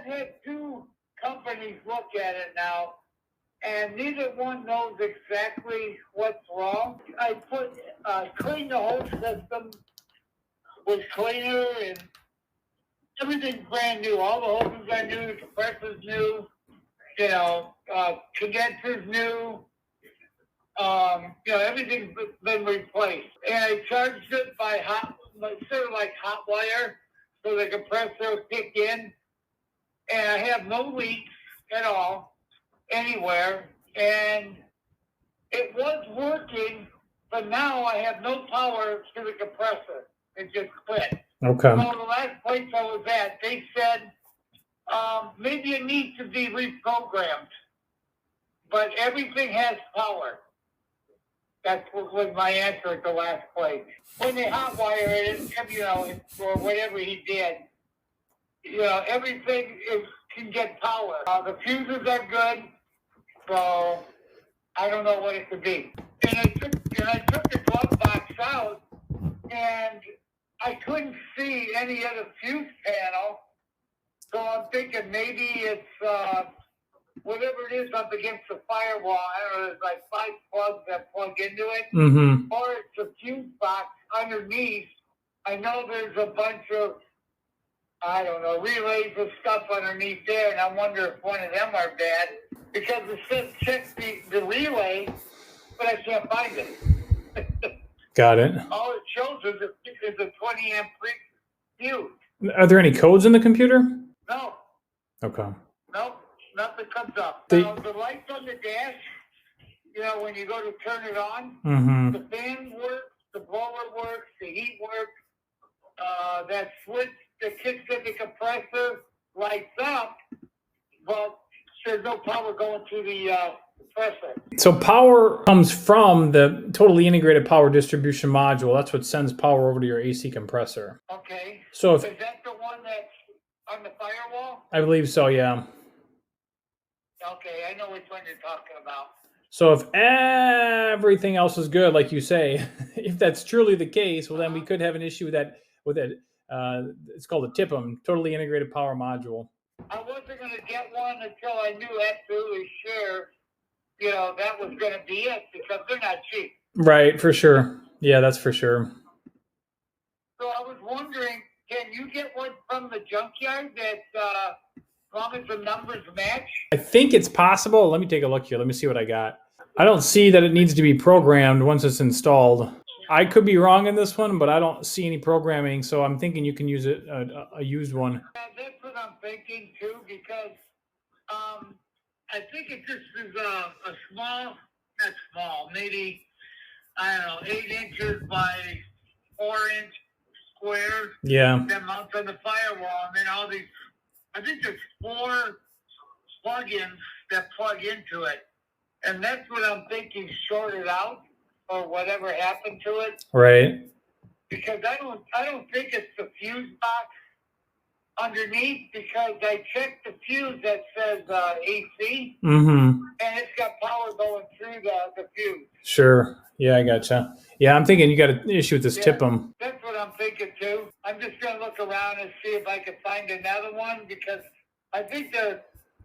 had two companies look at it now, and neither one knows exactly what's wrong. I cleaned the whole system with cleaner, and everything's brand new. All the hoses are new, the compressor's new, condenser's new. Everything's been replaced. And I charged it by sort of like hot wire, so the compressor will kick in. And I have no leaks at all, anywhere. And it was working, but now I have no power to the compressor. It just quit. Okay. So the last place I was at, they said, maybe it needs to be reprogrammed. But everything has power. That was my answer at the last place. When they hot wire it, or whatever he did, everything can get power. The fuses are good, so I don't know what it could be. And I took the glove box out, and I couldn't see any of the fuse panel. So I'm thinking maybe it's whatever it is up against the firewall. I don't know, there's like 5 plugs that plug into it. Mm-hmm. Or it's a fuse box underneath. I know there's a bunch of, relays of stuff underneath there, and I wonder if one of them are bad. Because it says check the relay, but I can't find it. Got it. All it shows is a 20 amp fuse. Are there any codes in the computer? No. Okay. Nope. Nothing comes up. The lights on the dash, when you go to turn it on, mm-hmm. the fan works, the blower works, the heat works. That switch that kicks in the compressor lights up, but there's no power going to the compressor. So power comes from the totally integrated power distribution module. That's what sends power over to your AC compressor. Okay. So is that the one that's on the firewall? I believe so, yeah. Okay, I know which one you're talking about. So if everything else is good, like you say, if that's truly the case, well, then we could have an issue with that. It's called a TIPM, totally integrated power module. I wasn't going to get one until I knew absolutely sure, that was going to be it, because they're not cheap. Right, for sure. Yeah, that's for sure. So I was wondering, can you get one from the junkyard that, as long as the numbers match? I think it's possible. Let me take a look here. Let me see what I got. I don't see that it needs to be programmed once it's installed. I could be wrong in this one, but I don't see any programming, so I'm thinking you can use a used one. Yeah, that's what I'm thinking too, because I think it just is a not small, maybe, 8 inches by 4 inch square. Yeah. That mounts on the firewall, and then all these, I think there's 4 plugins that plug into it. And that's what I'm thinking shorted out, or whatever happened to it. Right. Because I don't think it's the fuse box underneath, because I checked the fuse that says AC, mm-hmm. and it's got power going through the fuse. Sure. Yeah, I gotcha. Yeah, I'm thinking you got an issue with this TIPM. That's what I'm thinking too. I'm just going to look around and see if I can find another one, because I think they're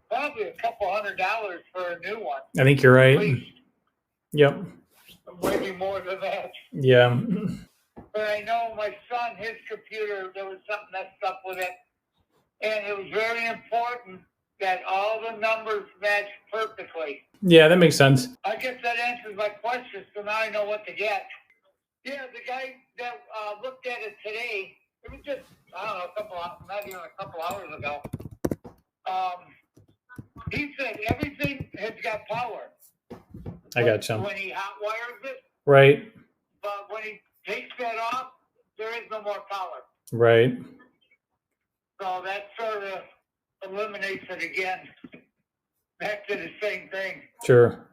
probably a couple $100 for a new one. I think you're right. Yep. Maybe more than that. Yeah. But I know my son, his computer, there was something messed up with it. And it was very important that all the numbers matched perfectly. Yeah, that makes sense. I guess that answers my question, so now I know what to get. Yeah, the guy that looked at it today, it was just, not even a couple hours ago. He said everything has got power. I gotcha. When he hot wires it. Right. But when he takes that off, there is no more power. Right. So that sort of eliminates it again. Back to the same thing. Sure.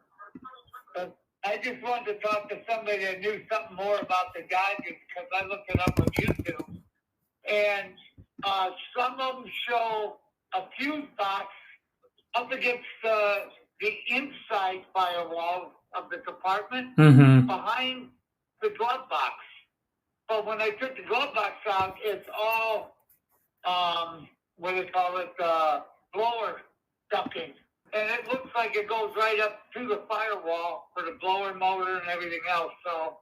But I just wanted to talk to somebody that knew something more about the gadgets, because I looked it up on YouTube. And some of them show a fuse box up against the inside firewall of the compartment, mm-hmm. behind the glove box. But when I took the glove box out, it's all, what do they call it, blower ducting. And it looks like it goes right up to the firewall for the blower motor and everything else. So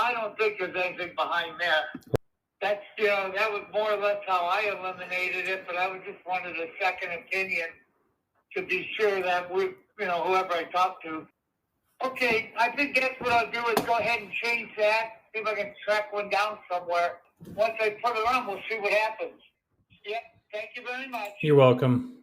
I don't think there's anything behind there. That's, that was more or less how I eliminated it, but I just wanted a second opinion to be sure that whoever I talk to. Okay, I think that's what I'll do is go ahead and change that, see if I can track one down somewhere. Once I put it on, we'll see what happens. Yep, thank you very much. You're welcome.